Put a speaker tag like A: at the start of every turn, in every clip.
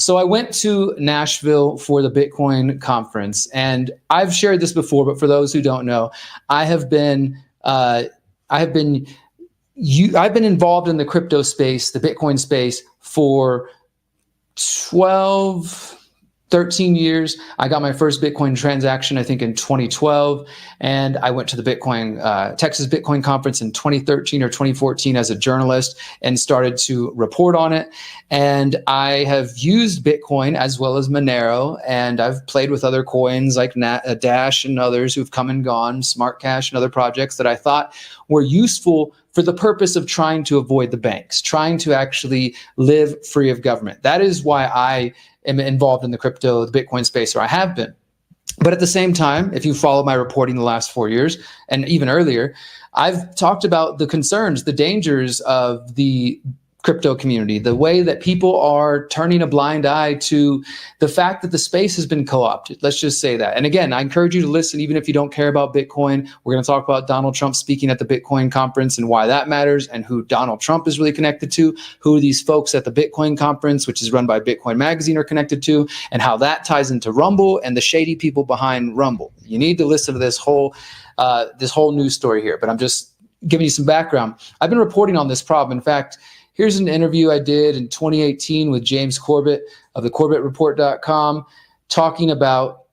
A: So I went to Nashville for the Bitcoin conference, and I've shared this before, but for those who don't know, I've been involved in the crypto space, the Bitcoin space, for 13 years. I got my first Bitcoin transaction, I think, in 2012. And I went to the Texas Bitcoin conference in 2013 or 2014 as a journalist and started to report on it. And I have used Bitcoin as well as Monero. And I've played with other coins like Dash and others who've come and gone, Smart Cash and other projects that I thought were useful for the purpose of trying to avoid the banks, trying to actually live free of government. That is why I am involved in the Bitcoin space, or I have been. But at the same time, if you follow my reporting the last 4 years and even earlier, I've talked about the concerns, the dangers of the crypto community, the way that people are turning a blind eye to the fact that the space has been co-opted. Let's just say that. And again, I encourage you to listen, even if you don't care about Bitcoin. We're going to talk about Donald Trump speaking at the Bitcoin conference and why that matters, and who Donald Trump is really connected to, who these folks at the Bitcoin conference, which is run by Bitcoin Magazine, are connected to, and how that ties into Rumble and the shady people behind Rumble. You need to listen to this whole news story here, but I'm just giving you some background. I've been reporting on this problem. In fact, here's an interview I did in 2018 with James Corbett of the CorbettReport.com, talking about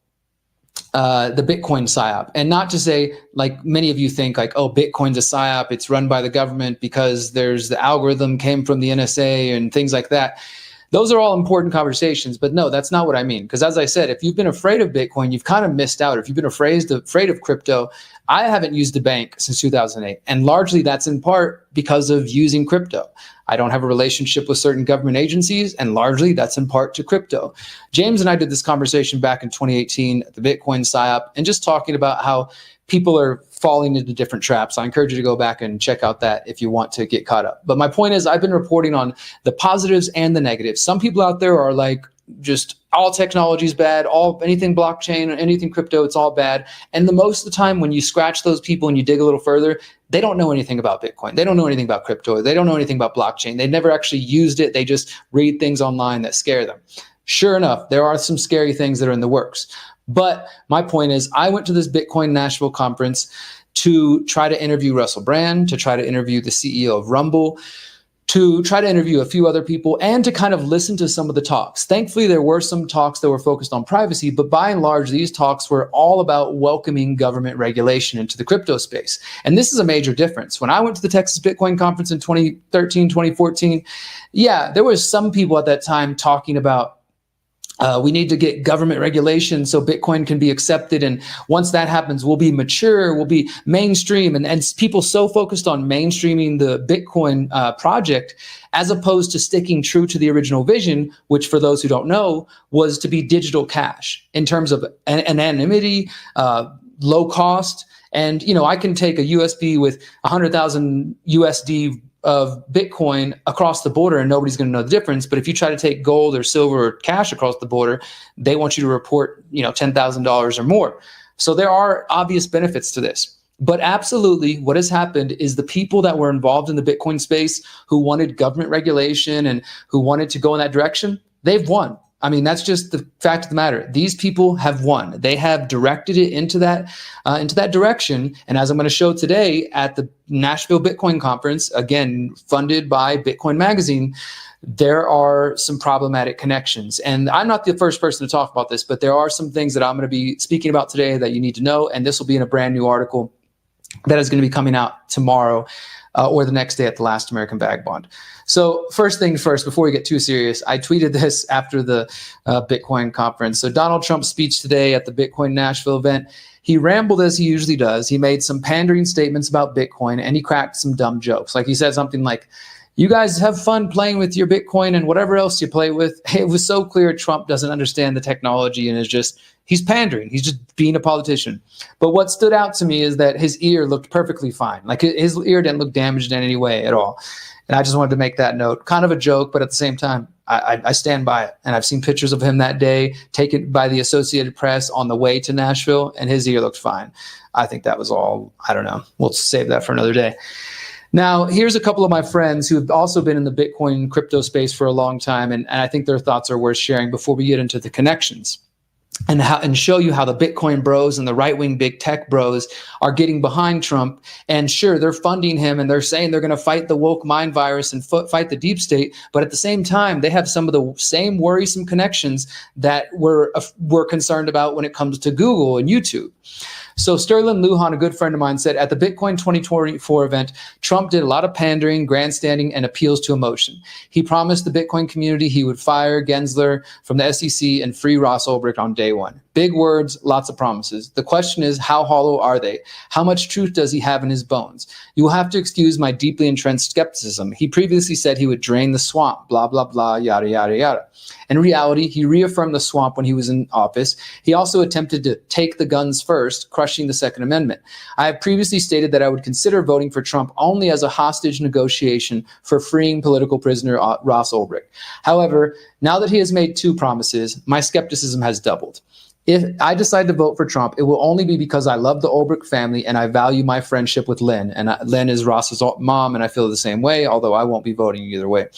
A: the Bitcoin PSYOP. And not to say, like many of you think, like, oh, Bitcoin's a PSYOP, it's run by the government because there's the algorithm came from the NSA and things like that. Those are all important conversations, but no, that's not what I mean. Because as I said, if you've been afraid of Bitcoin, you've kind of missed out. If you've been afraid of crypto, I haven't used a bank since 2008. And largely that's in part because of using crypto. I don't have a relationship with certain government agencies, and largely that's in part to crypto. James and I did this conversation back in 2018 at the Bitcoin PSYOP, and just talking about how people are falling into different traps. I encourage you to go back and check out that if you want to get caught up. But my point is, I've been reporting on the positives and the negatives. Some people out there are like, just all technology is bad, anything blockchain, anything crypto, it's all bad. And the most of the time when you scratch those people and you dig a little further, they don't know anything about Bitcoin. They don't know anything about crypto. They don't know anything about blockchain. They never actually used it. They just read things online that scare them. Sure enough, there are some scary things that are in the works. But my point is, I went to this Bitcoin Nashville conference to try to interview Russell Brand, to try to interview the CEO of Rumble, to try to interview a few other people, and to kind of listen to some of the talks. Thankfully, there were some talks that were focused on privacy, but by and large, these talks were all about welcoming government regulation into the crypto space. And this is a major difference. When I went to the Texas Bitcoin conference in 2013, 2014, yeah, there was some people at that time talking about we need to get government regulation so Bitcoin can be accepted. And once that happens, we'll be mature, we'll be mainstream. And people so focused on mainstreaming the Bitcoin project, as opposed to sticking true to the original vision, which for those who don't know, was to be digital cash in terms of anonymity, low cost. And, you know, I can take a USB with 100,000 USD of Bitcoin across the border and nobody's going to know the difference. But if you try to take gold or silver or cash across the border, they want you to report, $10,000 or more. So there are obvious benefits to this. But absolutely, what has happened is the people that were involved in the Bitcoin space who wanted government regulation and who wanted to go in that direction, they've won. I mean, that's just the fact of the matter. These people have won. They have directed it into that direction. And as I'm going to show today at the Nashville Bitcoin conference, again, funded by Bitcoin Magazine, there are some problematic connections. And I'm not the first person to talk about this, but there are some things that I'm going to be speaking about today that you need to know. And this will be in a brand new article that is going to be coming out tomorrow or the next day at the Last American Bag Bond. So first thing first, before we get too serious, I tweeted this after the Bitcoin conference. So Donald Trump's speech today at the Bitcoin Nashville event, he rambled as he usually does. He made some pandering statements about Bitcoin, and he cracked some dumb jokes. Like he said something like, you guys have fun playing with your Bitcoin and whatever else you play with. It was so clear Trump doesn't understand the technology and he's pandering. He's just being a politician. But what stood out to me is that his ear looked perfectly fine. Like his ear didn't look damaged in any way at all. And I just wanted to make that note. Kind of a joke, but at the same time, I stand by it. And I've seen pictures of him that day taken by the Associated Press on the way to Nashville, and his ear looked fine. I think that was all, I don't know. We'll save that for another day. Now, here's a couple of my friends who have also been in the Bitcoin and crypto space for a long time, and I think their thoughts are worth sharing before we get into the connections and show you how the Bitcoin bros and the right-wing big tech bros are getting behind Trump. And sure, they're funding him and they're saying they're going to fight the woke mind virus and fight the deep state. But at the same time, they have some of the same worrisome connections that we're concerned about when it comes to Google and YouTube. So Sterling Lujan, a good friend of mine, said at the Bitcoin 2024 event, Trump did a lot of pandering, grandstanding, and appeals to emotion. He promised the Bitcoin community he would fire Gensler from the SEC and free Ross Ulbricht on day one. Big words, lots of promises. The question is, how hollow are they? How much truth does he have in his bones? You will have to excuse my deeply entrenched skepticism. He previously said he would drain the swamp, blah, blah, blah, yada, yada, yada. In reality, he reaffirmed the swamp when he was in office. He also attempted to take the guns first, crushing the Second Amendment. I have previously stated that I would consider voting for Trump only as a hostage negotiation for freeing political prisoner Ross Ulbricht. However, now that he has made two promises, my skepticism has doubled. If I decide to vote for Trump, it will only be because I love the Ulbricht family and I value my friendship with Lynn. And Lynn is Ross's mom, and I feel the same way, although I won't be voting either way.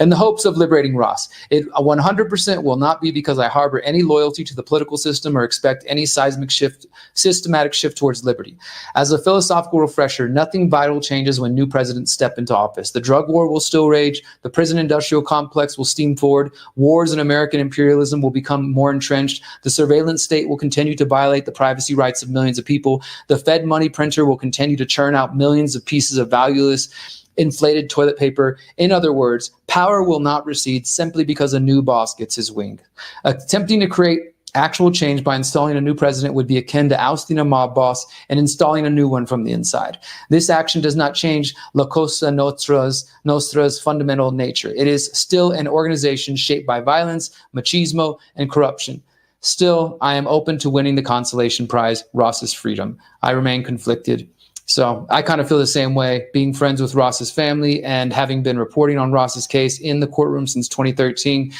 A: In the hopes of liberating Ross, it 100% will not be because I harbor any loyalty to the political system or expect any systematic shift towards liberty. As a philosophical refresher, nothing vital changes when new presidents step into office. The drug war will still rage. The prison industrial complex will steam forward. Wars and American imperialism will become more entrenched. The surveillance state will continue to violate the privacy rights of millions of people. The Fed money printer will continue to churn out millions of pieces of valueless, inflated toilet paper. In other words, power will not recede simply because a new boss gets his wing. Attempting to create actual change by installing a new president would be akin to ousting a mob boss and installing a new one from the inside. This action does not change La Cosa Nostra's fundamental nature. It is still an organization shaped by violence, machismo, and corruption. Still, I am open to winning the consolation prize, Ross's freedom. I remain conflicted. So I kind of feel the same way, being friends with Ross's family and having been reporting on Ross's case in the courtroom since 2013.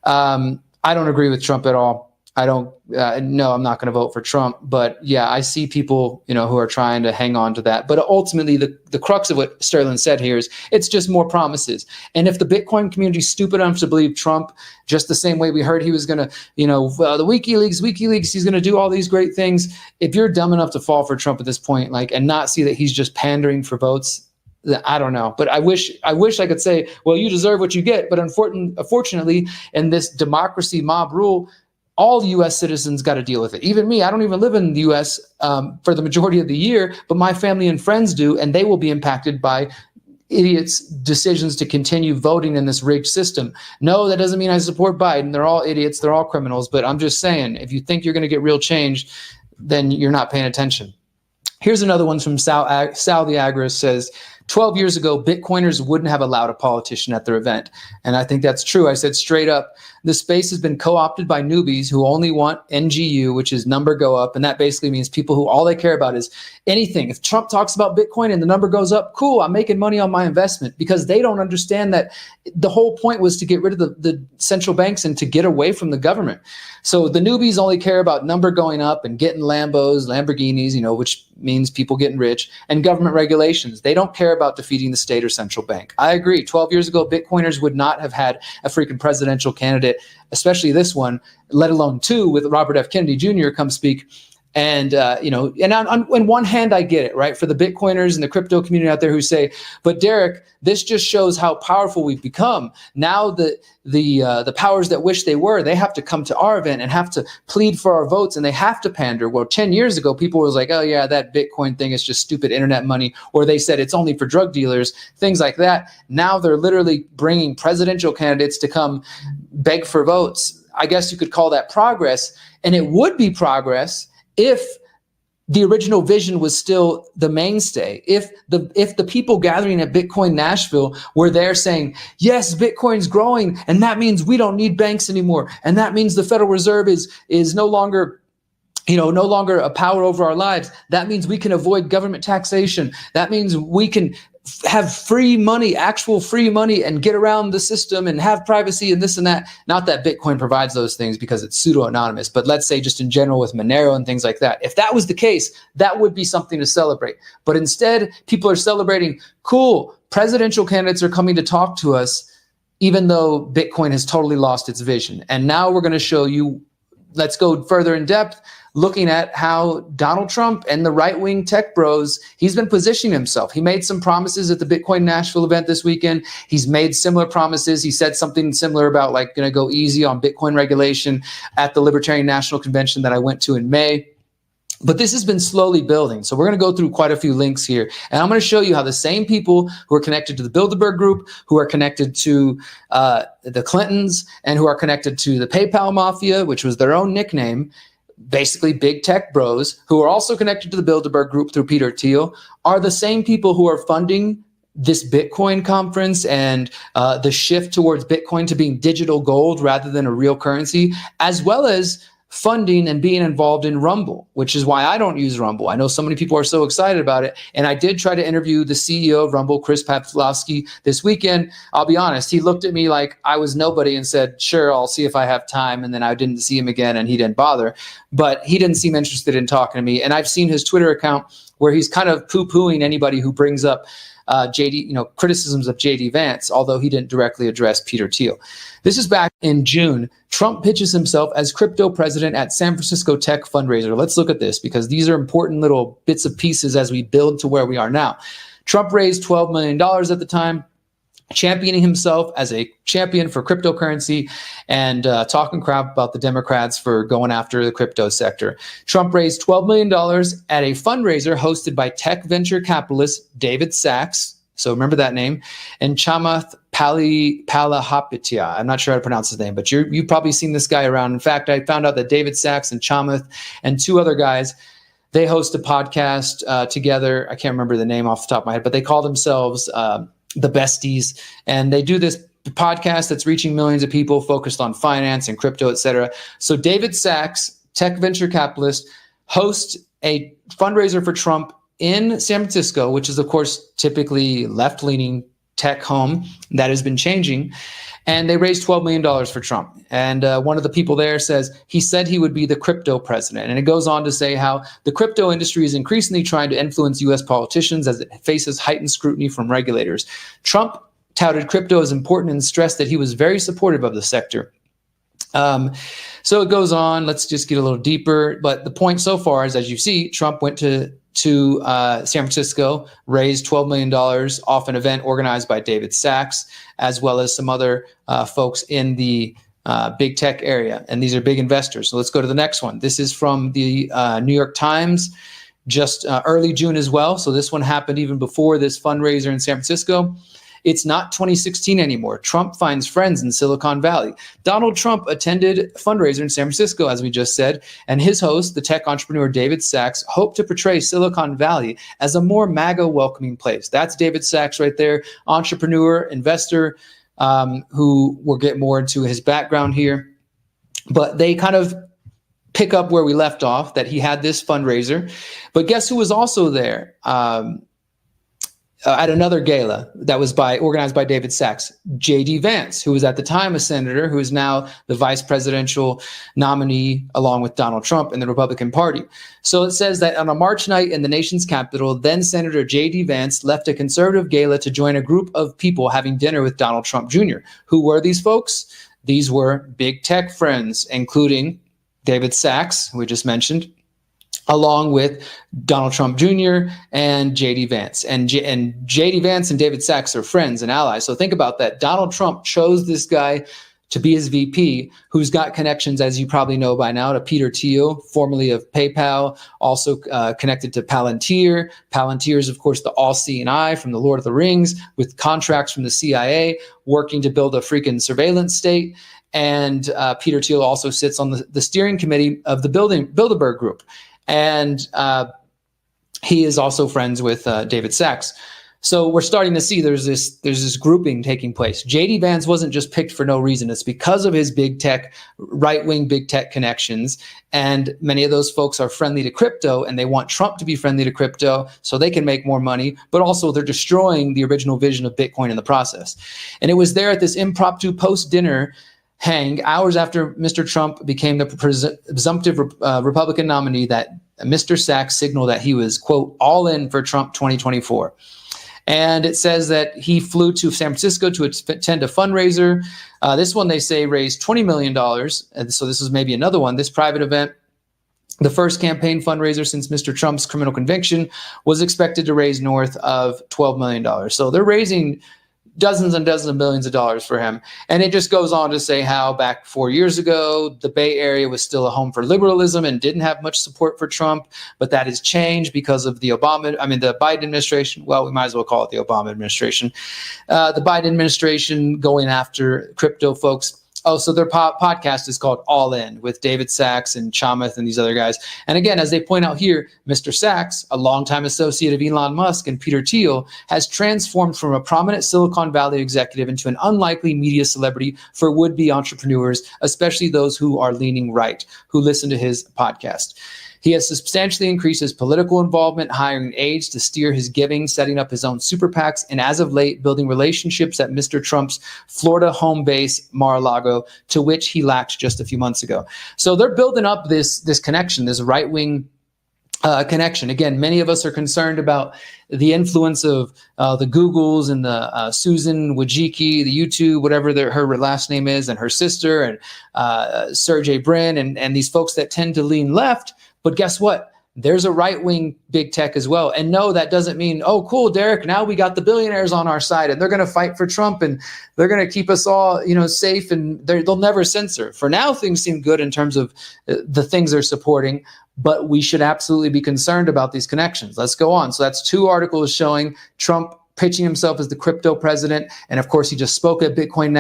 A: I don't agree with Trump at all. I don't, no, I'm not going to vote for Trump. But yeah, I see people, who are trying to hang on to that. But ultimately, the crux of what Sterling said here is it's just more promises. And if the Bitcoin community is stupid enough to believe Trump, just the same way we heard he was going to, the WikiLeaks, he's going to do all these great things. If you're dumb enough to fall for Trump at this point, and not see that he's just pandering for votes, I don't know. But I wish I could say, well, you deserve what you get. But unfortunately, in this democracy mob rule, all U.S. citizens got to deal with it. Even me, I don't even live in the U.S. For the majority of the year, but my family and friends do, and they will be impacted by idiots' decisions to continue voting in this rigged system. No, that doesn't mean I support Biden. They're all idiots. They're all criminals. But I'm just saying, if you think you're going to get real change, then you're not paying attention. Here's another one from Sal the Agris says, 12 years ago, Bitcoiners wouldn't have allowed a politician at their event. And I think that's true. I said straight up, the space has been co-opted by newbies who only want NGU, which is number go up. And that basically means people who all they care about is anything. If Trump talks about Bitcoin and the number goes up, cool, I'm making money on my investment, because they don't understand that the whole point was to get rid of the central banks and to get away from the government. So the newbies only care about number going up and getting Lambos, Lamborghinis, which means people getting rich, and government regulations. They don't care about defeating the state or central bank. I agree. 12 years ago, Bitcoiners would not have had a freaking presidential candidate, especially this one, let alone two with Robert F. Kennedy Jr. come speak. And, and on one hand, I get it, right? For the Bitcoiners and the crypto community out there who say, but Derrick, this just shows how powerful we've become. Now the powers that wish they were, they have to come to our event and have to plead for our votes, and they have to pander. Well, 10 years ago, people was like, oh yeah, that Bitcoin thing is just stupid internet money. Or they said it's only for drug dealers, things like that. Now they're literally bringing presidential candidates to come beg for votes. I guess you could call that progress. And it would be progress if the original vision was still the mainstay, if the people gathering at Bitcoin Nashville were there saying, yes, Bitcoin's growing, and that means we don't need banks anymore, and that means the Federal Reserve is no longer a power over our lives. That means we can avoid government taxation. That means we can have free money, actual free money, and get around the system and have privacy and this and that. Not that Bitcoin provides those things because it's pseudo-anonymous, but let's say just in general with Monero and things like that. If that was the case, that would be something to celebrate. But instead, people are celebrating, cool, presidential candidates are coming to talk to us, even though Bitcoin has totally lost its vision. And now we're going to show you, let's go further in depth, looking at how Donald Trump and the right-wing tech bros, he's been positioning himself. He made some promises at the Bitcoin Nashville event this weekend. He's made similar promises. He said something similar about like going to go easy on Bitcoin regulation at the Libertarian National Convention that I went to in May. But this has been slowly building. So we're going to go through quite a few links here. And I'm going to show you how the same people who are connected to the Bilderberg Group, who are connected to the Clintons, and who are connected to the PayPal Mafia, which was their own nickname, basically big tech bros, who are also connected to the Bilderberg Group through Peter Thiel, are the same people who are funding this Bitcoin conference and the shift towards Bitcoin to being digital gold rather than a real currency, as well as funding and being involved in Rumble, which is why I don't use Rumble. I know so many people are so excited about it. And I did try to interview the CEO of Rumble, Chris Papslowski, this weekend. I'll be honest, he looked at me like I was nobody and said, sure, I'll see if I have time. And then I didn't see him again and he didn't bother. But he didn't seem interested in talking to me. And I've seen his Twitter account where he's kind of poo-pooing anybody who brings up criticisms of JD Vance, although he didn't directly address Peter Thiel. This is back in June. Trump pitches himself as crypto president at San Francisco tech fundraiser. Let's look at this because these are important little bits of pieces as we build to where we are now. Trump raised $12 million at the time, championing himself as a champion for cryptocurrency and talking crap about the Democrats for going after the crypto sector. Trump raised $12 million at a fundraiser hosted by tech venture capitalist David Sachs. So remember that name. And Chamath Palihapitiya. I'm not sure how to pronounce his name, but you've probably seen this guy around. In fact, I found out that David Sachs and Chamath and two other guys, they host a podcast together. I can't remember the name off the top of my head, but they call themselves the Besties. And they do this podcast that's reaching millions of people focused on finance and crypto, et cetera. So David Sachs, tech venture capitalist, hosts a fundraiser for Trump in San Francisco, which is, of course, typically left-leaning tech home that has been changing. And they raised $12 million for Trump. And one of the people there says he said he would be the crypto president. And it goes on to say how the crypto industry is increasingly trying to influence U.S. politicians as it faces heightened scrutiny from regulators. Trump touted crypto as important and stressed that he was very supportive of the sector. So it goes on. Let's just get a little deeper. But the point so far is, as you see, Trump went to San Francisco, raised $12 million off an event organized by David Sachs, as well as some other folks in the big tech area. And these are big investors. So let's go to the next one. This is from the New York Times, just early June as well. So this one happened even before this fundraiser in San Francisco. It's not 2016 anymore. Trump finds friends in Silicon Valley. Donald Trump attended a fundraiser in San Francisco, as we just said, and his host, the tech entrepreneur David Sachs, hoped to portray Silicon Valley as a more MAGA welcoming place. That's David Sachs right there, entrepreneur, investor, who we'll get more into his background here. But they kind of pick up where we left off, that he had this fundraiser. But guess who was also there? At another gala that was organized by David Sachs, JD Vance, who was at the time a senator, who is now the vice presidential nominee along with Donald Trump in the Republican Party. So it says that on a March night in the nation's capital, then Senator JD Vance left a conservative gala to join a group of people having dinner with Donald Trump Jr. Who were these folks? These were big tech friends, including David Sachs, who we just mentioned, along with Donald Trump Jr. and JD Vance. And JD Vance and David Sachs are friends and allies. So think about that. Donald Trump chose this guy to be his VP, who's got connections, as you probably know by now, to Peter Thiel, formerly of PayPal, also connected to Palantir. Palantir is, of course, the all-seeing eye from the Lord of the Rings, with contracts from the CIA, working to build a freaking surveillance state. And Peter Thiel also sits on the steering committee of the Bilderberg Group. And he is also friends with David Sachs. So we're starting to see there's this grouping taking place. JD Vance wasn't just picked for no reason. It's because of his big tech, right-wing big tech connections. And many of those folks are friendly to crypto, and they want Trump to be friendly to crypto so they can make more money, but also they're destroying the original vision of Bitcoin in the process. And it was there at this impromptu post-dinner hang, hours after Mr. Trump became the presumptive Republican nominee, that Mr. Sachs signaled that he was, quote, all in for Trump 2024. And it says that he flew to San Francisco to attend a fundraiser. This one, they say, raised $20 million. And so this is maybe another one. This private event, the first campaign fundraiser since Mr. Trump's criminal conviction, was expected to raise north of $12 million. So they're raising dozens and dozens of millions of dollars for him. And it just goes on to say how back 4 years ago, the Bay Area was still a home for liberalism and didn't have much support for Trump, but that has changed because of the Biden administration. Well, we might as well call it the Obama administration. The Biden administration going after crypto folks. Oh, so their podcast is called All In with David Sachs and Chamath and these other guys. And again, as they point out here, Mr. Sachs, a longtime associate of Elon Musk and Peter Thiel, has transformed from a prominent Silicon Valley executive into an unlikely media celebrity for would-be entrepreneurs, especially those who are leaning right, who listen to his podcast. He has substantially increased his political involvement, hiring aides to steer his giving, setting up his own super PACs, and as of late, building relationships at Mr. Trump's Florida home base, Mar-a-Lago, to which he lacked just a few months ago. So they're building up this connection, this right-wing connection. Again, many of us are concerned about the influence of the Googles and the Susan Wojcicki, the YouTube, whatever her last name is, and her sister, and Sergey Brin, and these folks that tend to lean left. But guess what? There's a right-wing big tech as well. And no, that doesn't mean, oh, cool, Derrick, now we got the billionaires on our side and they're going to fight for Trump and they're going to keep us all, safe, and they'll never censor. For now, things seem good in terms of the things they're supporting, but we should absolutely be concerned about these connections. Let's go on. So that's 2 articles showing Trump pitching himself as the crypto president. And of course, he just spoke at Bitcoin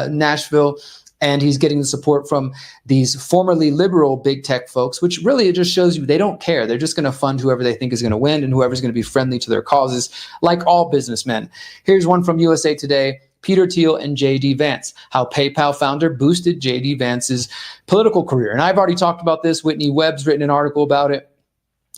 A: Nashville. And he's getting the support from these formerly liberal big tech folks, which really it just shows you they don't care. They're just going to fund whoever they think is going to win and whoever's going to be friendly to their causes, like all businessmen. Here's one from USA Today. Peter Thiel and JD Vance, how PayPal founder boosted JD Vance's political career. And I've already talked about this. Whitney Webb's written an article about it.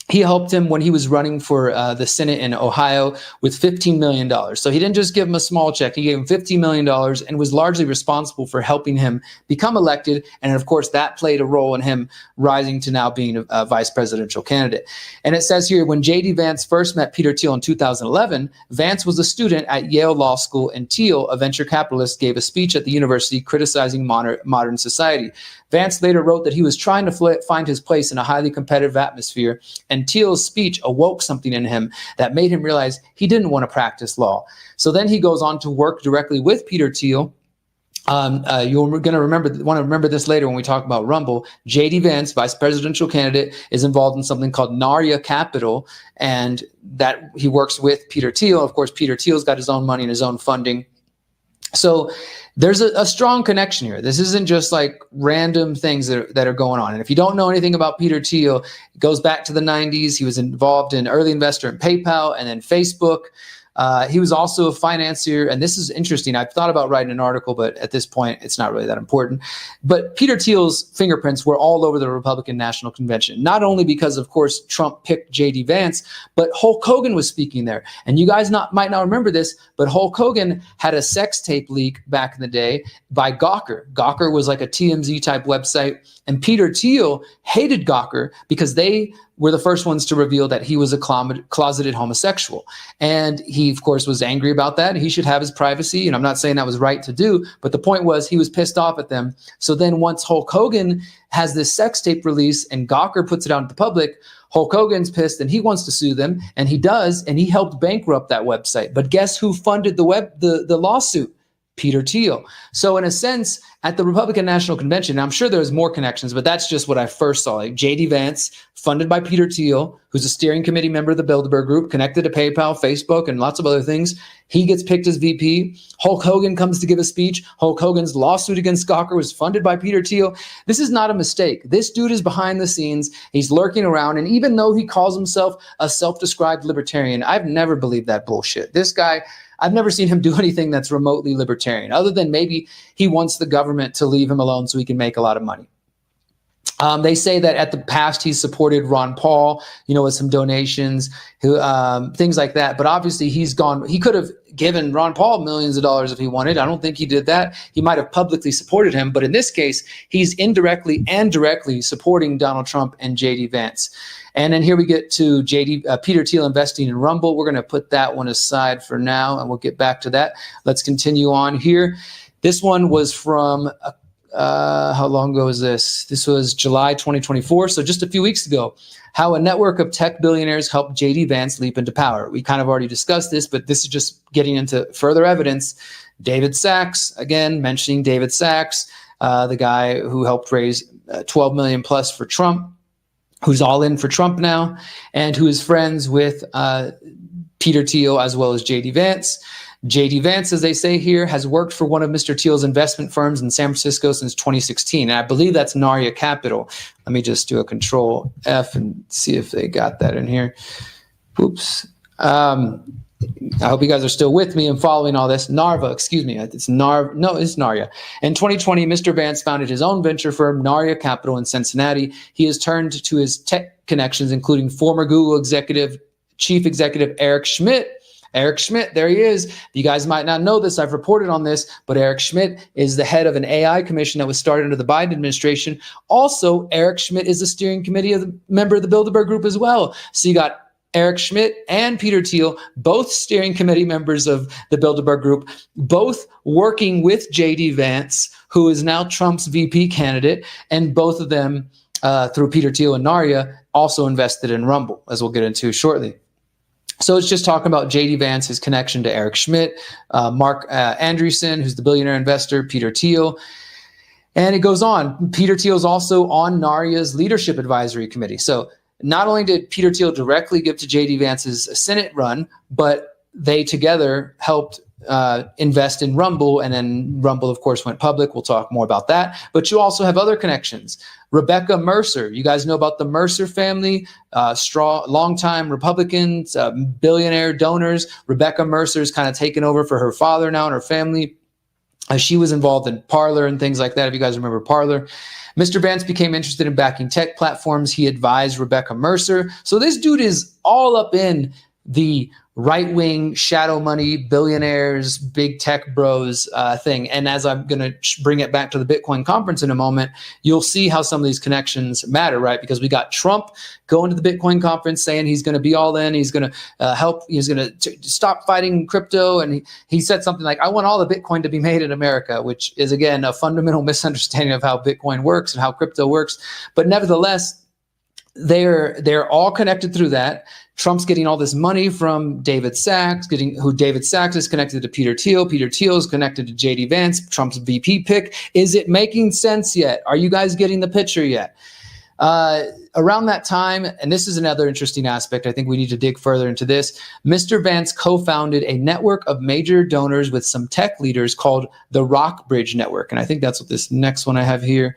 A: He helped him when he was running for the Senate in Ohio with $15 million. So he didn't just give him a small check. He gave him $15 million and was largely responsible for helping him become elected. And of course, that played a role in him rising to now being a vice presidential candidate. And it says here, when J.D. Vance first met Peter Thiel in 2011, Vance was a student at Yale Law School, and Thiel, a venture capitalist, gave a speech at the university criticizing modern society. Vance later wrote that he was trying to find his place in a highly competitive atmosphere, and Thiel's speech awoke something in him that made him realize he didn't want to practice law. So then he goes on to work directly with Peter Thiel. You're going to want to remember this later when we talk about Rumble. J.D. Vance, vice presidential candidate, is involved in something called Narya Capital, and that he works with Peter Thiel. Of course, Peter Thiel's got his own money and his own funding. So there's a strong connection here. This isn't just like random things that are going on. And if you don't know anything about Peter Thiel, it goes back to the 90s. He was involved in early investor in PayPal and then Facebook. He was also a financier, and this is interesting. I've thought about writing an article, but at this point, it's not really that important. But Peter Thiel's fingerprints were all over the Republican National Convention, not only because, of course, Trump picked J.D. Vance, but Hulk Hogan was speaking there. And you guys might not remember this, but Hulk Hogan had a sex tape leak back in the day by Gawker. Gawker was like a TMZ type website, and Peter Thiel hated Gawker because they were the first ones to reveal that he was a closeted homosexual. And he, of course, was angry about that. He should have his privacy. And I'm not saying that was right to do, but the point was he was pissed off at them. So then once Hulk Hogan has this sex tape release and Gawker puts it out to the public, Hulk Hogan's pissed and he wants to sue them. And he does, and he helped bankrupt that website. But guess who funded the lawsuit? Peter Thiel. So in a sense, at the Republican National Convention. Now, I'm sure there's more connections, but that's just what I first saw. Like J.D. Vance, funded by Peter Thiel, who's a steering committee member of the Bilderberg Group, connected to PayPal, Facebook, and lots of other things. He gets picked as VP. Hulk Hogan comes to give a speech. Hulk Hogan's lawsuit against Gawker was funded by Peter Thiel. This is not a mistake. This dude is behind the scenes. He's lurking around. And even though he calls himself a self-described libertarian, I've never believed that bullshit. This guy, I've never seen him do anything that's remotely libertarian, other than maybe he wants the government to leave him alone so he can make a lot of money. They say that at the past he supported Ron Paul, with some donations, things like that. But obviously he's gone. He could have given Ron Paul millions of dollars if he wanted. I don't think he did that. He might have publicly supported him. But in this case, he's indirectly and directly supporting Donald Trump and J.D. Vance. And then here we get to Peter Thiel investing in Rumble. We're going to put that one aside for now, and we'll get back to that. Let's continue on here. This one was from how long ago is this? This was July 2024. So just a few weeks ago, how a network of tech billionaires helped J.D. Vance leap into power. We kind of already discussed this, but this is just getting into further evidence. David Sachs, again, mentioning David Sachs, the guy who helped raise 12 million plus for Trump, who's all in for Trump now, and who is friends with Peter Thiel as well as J.D. Vance. J.D. Vance, as they say here, has worked for one of Mr. Thiel's investment firms in San Francisco since 2016. And I believe that's Narya Capital. Let me just do a Control F and see if they got that in here. Oops. I hope you guys are still with me and following all this. Narva, excuse me. It's Narva. No, it's Narya. In 2020, Mr. Vance founded his own venture firm, Narya Capital in Cincinnati. He has turned to his tech connections, including former Google chief executive Eric Schmidt. Eric Schmidt, there he is. You guys might not know this. I've reported on this, but Eric Schmidt is the head of an AI commission that was started under the Biden administration. Also, Eric Schmidt is a steering committee member of the Bilderberg Group as well. So you got Eric Schmidt and Peter Thiel, both steering committee members of the Bilderberg Group, both working with J.D. Vance, who is now Trump's VP candidate, and both of them, through Peter Thiel and Narya, also invested in Rumble, as we'll get into shortly. So it's just talking about J.D. Vance, his connection to Eric Schmidt, Mark Andreessen, who's the billionaire investor, Peter Thiel. And it goes on. Peter Thiel is also on Narya's leadership advisory committee. So not only did Peter Thiel directly give to J.D. Vance's Senate run, but they together helped invest in Rumble, and then Rumble, of course, went public. We'll talk more about that. But you also have other connections. Rebecca Mercer, you guys know about the Mercer family, longtime Republicans, billionaire donors. Rebecca Mercer is kind of taken over for her father now and her family. She was involved in Parler and things like that, if you guys remember Parler. Mr. Vance became interested in backing tech platforms. He advised Rebecca Mercer. So this dude is all up in the right-wing shadow money, billionaires, big tech bros thing. And as I'm going to bring it back to the Bitcoin conference in a moment, you'll see how some of these connections matter, right? Because we got Trump going to the Bitcoin conference saying he's going to be all in. He's going to help. He's going to stop fighting crypto. And he said something like, I want all the Bitcoin to be made in America, which is, again, a fundamental misunderstanding of how Bitcoin works and how crypto works. But nevertheless, they're all connected through that. Trump's getting all this money from David Sachs, who David Sachs is connected to Peter Thiel. Peter Thiel is connected to J.D. Vance, Trump's VP pick. Is it making sense yet? Are you guys getting the picture yet? Around that time, and this is another interesting aspect, I think we need to dig further into this, Mr. Vance co-founded a network of major donors with some tech leaders called the Rockbridge Network. And I think that's what this next one I have here.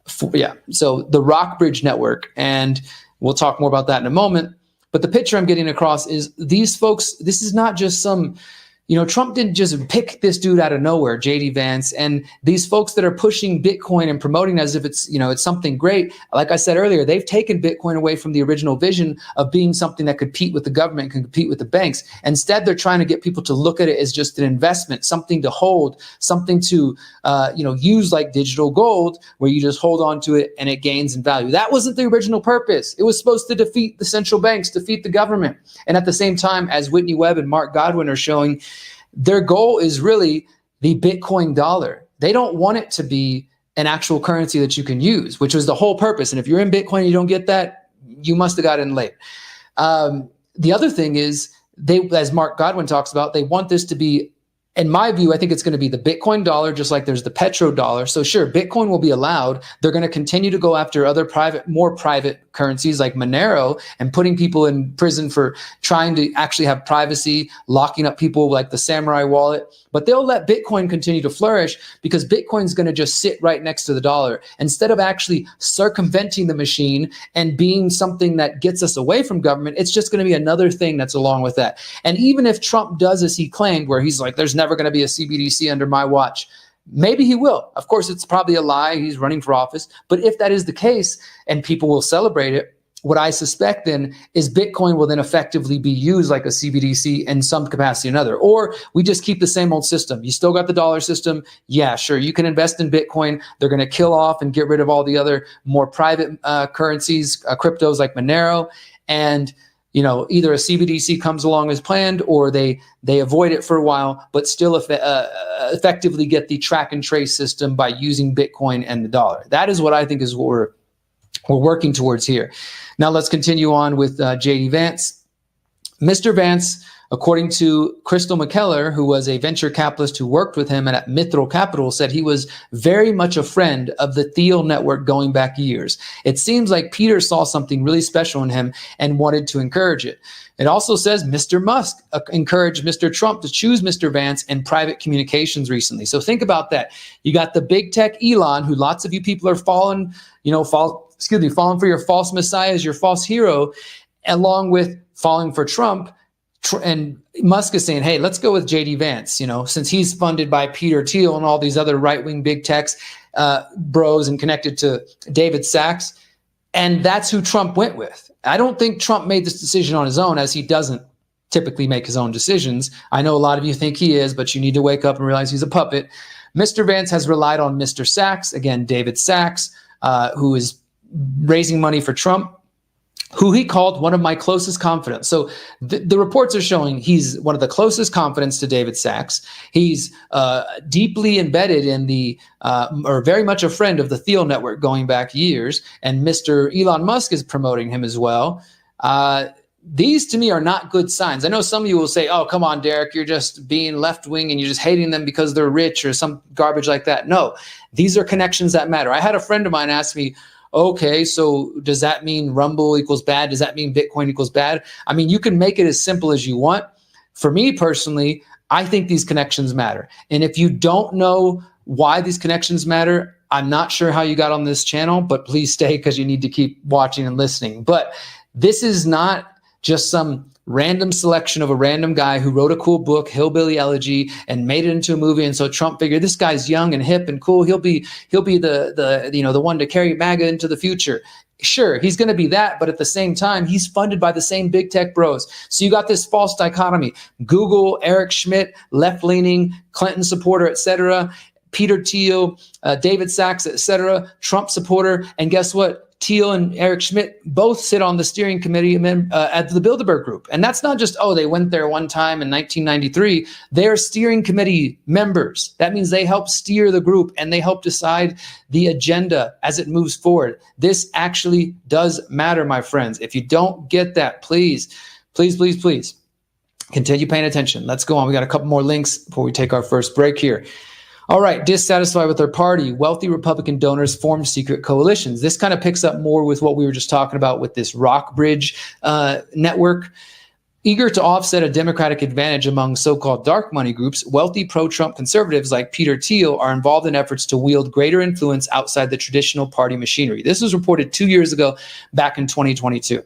A: So the Rockbridge Network, and we'll talk more about that in a moment. But the picture I'm getting across is these folks, this is not just some, Trump didn't just pick this dude out of nowhere, J.D. Vance, and these folks that are pushing Bitcoin and promoting as if it's, it's something great. Like I said earlier, they've taken Bitcoin away from the original vision of being something that could compete with the government, can compete with the banks. Instead, they're trying to get people to look at it as just an investment, something to hold, something to, use like digital gold, where you just hold on to it and it gains in value. That wasn't the original purpose. It was supposed to defeat the central banks, defeat the government. And at the same time, as Whitney Webb and Mark Godwin are showing, their goal is really the Bitcoin dollar. They don't want it to be an actual currency that you can use, which was the whole purpose. And if you're in Bitcoin and you don't get that, you must have got in late. The other thing is, as Mark Godwin talks about, they want this to be in my view, I think it's going to be the Bitcoin dollar, just like there's the petrodollar. So sure, Bitcoin will be allowed. They're going to continue to go after other more private currencies like Monero and putting people in prison for trying to actually have privacy, locking up people like the Samurai wallet. But they'll let Bitcoin continue to flourish because Bitcoin's going to just sit right next to the dollar. Instead of actually circumventing the machine and being something that gets us away from government, it's just going to be another thing that's along with that. And even if Trump does as he claimed, where he's like, there's never going to be a CBDC under my watch, maybe he will. Of course, it's probably a lie. He's running for office. But if that is the case and people will celebrate it, what I suspect then is Bitcoin will then effectively be used like a CBDC in some capacity or another. Or we just keep the same old system. You still got the dollar system. Yeah, sure. You can invest in Bitcoin. They're going to kill off and get rid of all the other more private currencies, cryptos like Monero. And either a CBDC comes along as planned, or they avoid it for a while, but still effectively get the track and trace system by using Bitcoin and the dollar. That is what I think is what we're working towards here. Now let's continue on with JD Vance. Mr. Vance, according to Crystal McKellar, who was a venture capitalist who worked with him at Mithril Capital, said he was very much a friend of the Thiel network going back years. It seems like Peter saw something really special in him and wanted to encourage it. It also says Mr. Musk encouraged Mr. Trump to choose Mr. Vance in private communications recently. So think about that. You got the big tech Elon, who lots of you people are falling for your false messiah as your false hero, along with falling for Trump. And Musk is saying, hey, let's go with JD Vance, since he's funded by Peter Thiel and all these other right-wing big techs, bros, and connected to David Sachs. And that's who Trump went with. I don't think Trump made this decision on his own, as he doesn't typically make his own decisions. I know a lot of you think he is, but you need to wake up and realize he's a puppet. Mr. Vance has relied on Mr. Sachs, again, David Sachs, who is raising money for Trump, who he called one of my closest confidants. So the reports are showing he's one of the closest confidants to David Sachs. He's deeply embedded in or very much a friend of the Thiel network going back years. And Mr. Elon Musk is promoting him as well. These to me are not good signs. I know some of you will say, oh, come on, Derrick, you're just being left-wing and you're just hating them because they're rich or some garbage like that. No, these are connections that matter. I had a friend of mine ask me, okay, so does that mean Rumble equals bad? Does that mean Bitcoin equals bad? I mean, you can make it as simple as you want. For me personally, I think these connections matter. And if you don't know why these connections matter, I'm not sure how you got on this channel, but please stay because you need to keep watching and listening. But this is not just some random selection of a random guy who wrote a cool book, Hillbilly Elegy, and made it into a movie. And so Trump figured this guy's young and hip and cool. He'll be the one to carry MAGA into the future. Sure, he's going to be that, but at the same time, he's funded by the same big tech bros. So you got this false dichotomy: Google, Eric Schmidt, left-leaning, Clinton supporter, etc. Peter Thiel, David Sachs, etc. Trump supporter, and guess what? Thiel and Eric Schmidt both sit on the steering committee at the Bilderberg Group. And that's not just, they went there one time in 1993. They're steering committee members. That means they help steer the group and they help decide the agenda as it moves forward. This actually does matter, my friends. If you don't get that, please continue paying attention. Let's go on. We got a couple more links before we take our first break here. All right, dissatisfied with their party, wealthy Republican donors formed secret coalitions. This kind of picks up more with what we were just talking about with this Rockbridge network. Eager to offset a Democratic advantage among so-called dark money groups, wealthy pro-Trump conservatives like Peter Thiel are involved in efforts to wield greater influence outside the traditional party machinery. This was reported 2 years ago, back in 2022.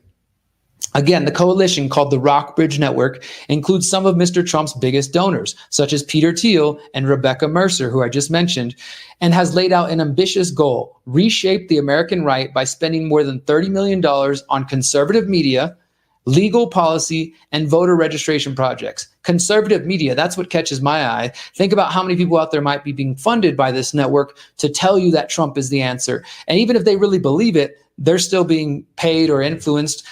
A: Again, the coalition, called the Rockbridge Network, includes some of Mr. Trump's biggest donors, such as Peter Thiel and Rebecca Mercer, who I just mentioned, and has laid out an ambitious goal: reshape the American right by spending more than $30 million on conservative media, legal policy, and voter registration projects. Conservative media, that's what catches my eye. Think about how many people out there might be being funded by this network to tell you that Trump is the answer. And even if they really believe it, they're still being paid or influenced.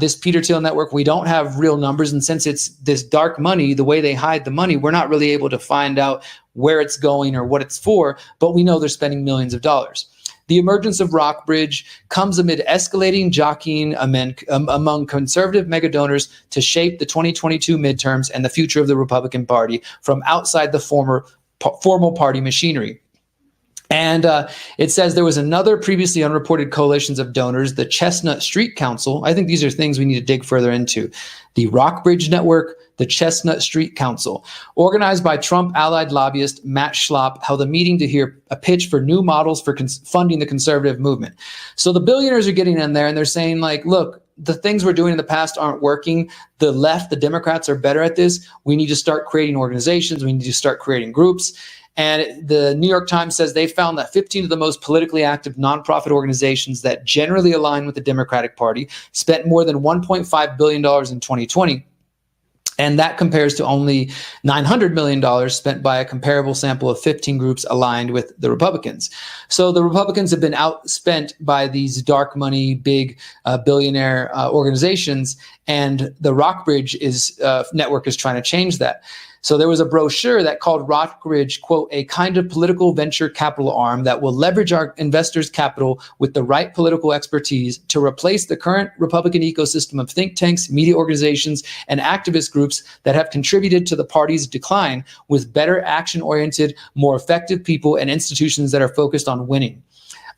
A: This Peter Thiel network, we don't have real numbers. And since it's this dark money, the way they hide the money, we're not really able to find out where it's going or what it's for, but we know they're spending millions of dollars. The emergence of Rockbridge comes amid escalating jockeying among conservative mega donors to shape the 2022 midterms and the future of the Republican Party from outside the formal party machinery. And it says there was another previously unreported coalitions of donors, the Chestnut Street Council. I think these are things we need to dig further into. The Rockbridge Network, the Chestnut Street Council, organized by Trump-allied lobbyist Matt Schlapp, held a meeting to hear a pitch for new models for funding the conservative movement. So the billionaires are getting in there and they're saying, like, look, the things we're doing in the past aren't working. The left, the Democrats are better at this. We need to start creating organizations. We need to start creating groups. And the New York Times says they found that 15 of the most politically active nonprofit organizations that generally align with the Democratic Party spent more than $1.5 billion in 2020. And that compares to only $900 million spent by a comparable sample of 15 groups aligned with the Republicans. So the Republicans have been outspent by these dark money, big billionaire organizations, and the Rockbridge network is trying to change that. So there was a brochure that called Rockbridge, quote, a kind of political venture capital arm that will leverage our investors' capital with the right political expertise to replace the current Republican ecosystem of think tanks, media organizations, and activist groups that have contributed to the party's decline with better action-oriented, more effective people and institutions that are focused on winning.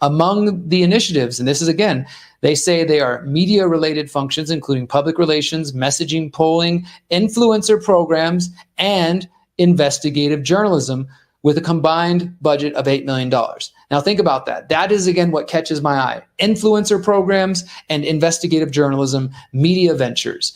A: Among the initiatives, and this is again, they say they are media-related functions, including public relations, messaging, polling, influencer programs, and investigative journalism with a combined budget of $8 million. Now think about that. That is, again, what catches my eye. Influencer programs and investigative journalism, media ventures.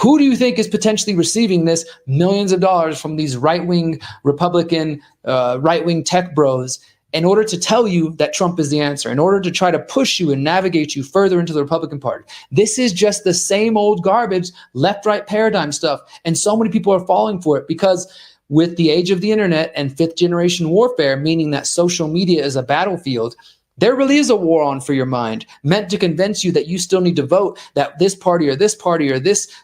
A: Who do you think is potentially receiving this millions of dollars from these right-wing Republican, right-wing tech bros in order to tell you that Trump is the answer, in order to try to push you and navigate you further into the Republican Party? This is just the same old garbage, left-right paradigm stuff. And so many people are falling for it because with the age of the internet and fifth-generation warfare, meaning that social media is a battlefield, there really is a war on for your mind, meant to convince you that you still need to vote, that this party or this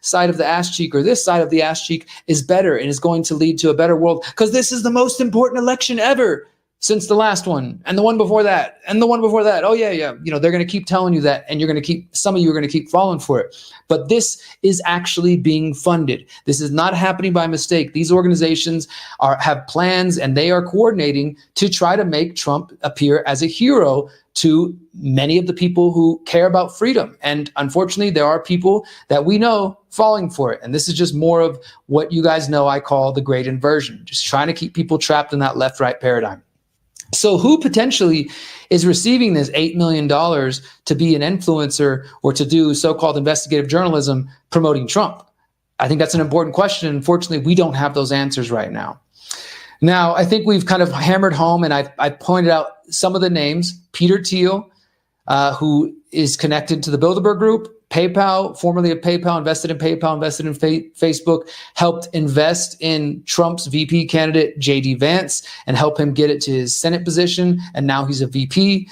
A: side of the ass cheek or this side of the ass cheek is better and is going to lead to a better world because this is the most important election ever. Since the last one and the one before that and the one before that. Oh yeah. You know, they're going to keep telling you that and some of you are going to keep falling for it. But this is actually being funded. This is not happening by mistake. These organizations have plans and they are coordinating to try to make Trump appear as a hero to many of the people who care about freedom. And unfortunately, there are people that we know falling for it. And this is just more of what you guys know I call the great inversion, just trying to keep people trapped in that left-right paradigm. So who potentially is receiving this $8 million to be an influencer or to do so-called investigative journalism promoting Trump? I think that's an important question. Unfortunately, we don't have those answers right now. Now, I think we've kind of hammered home, and I pointed out some of the names. Peter Thiel, who is connected to the Bilderberg Group, PayPal, formerly of PayPal, invested in PayPal, invested in Facebook, helped invest in Trump's VP candidate, J.D. Vance, and help him get it to his Senate position. And now he's a VP.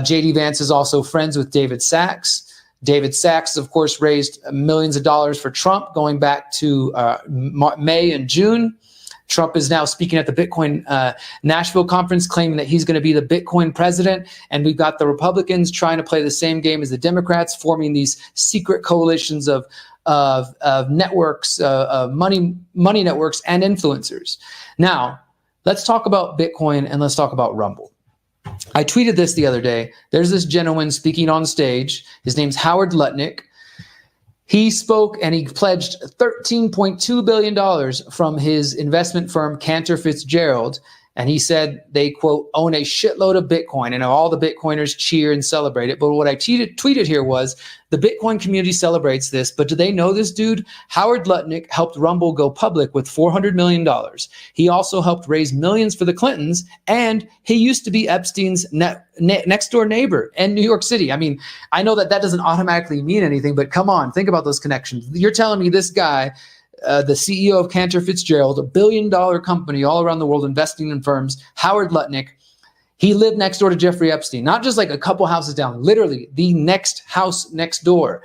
A: J.D. Vance is also friends with David Sachs. David Sachs, of course, raised millions of dollars for Trump going back to May and June. Trump is now speaking at the Bitcoin Nashville conference, claiming that he's going to be the Bitcoin president. And we've got the Republicans trying to play the same game as the Democrats, forming these secret coalitions of networks, money networks and influencers. Now, let's talk about Bitcoin and let's talk about Rumble. I tweeted this the other day. There's this gentleman speaking on stage. His name's Howard Lutnick. He spoke and he pledged $13.2 billion from his investment firm, Cantor Fitzgerald. And he said they, quote, own a shitload of Bitcoin, and all the Bitcoiners cheer and celebrate it. But what I tweeted here was the Bitcoin community celebrates this. But do they know this dude? Howard Lutnick helped Rumble go public with $400 million. He also helped raise millions for the Clintons. And he used to be Epstein's next door neighbor in New York City. I mean, I know that doesn't automatically mean anything, but come on, think about those connections. You're telling me this guy, the CEO of Cantor Fitzgerald, a billion-dollar company all around the world investing in firms, Howard Lutnick, he lived next door to Jeffrey Epstein, not just like a couple houses down, literally the next house next door.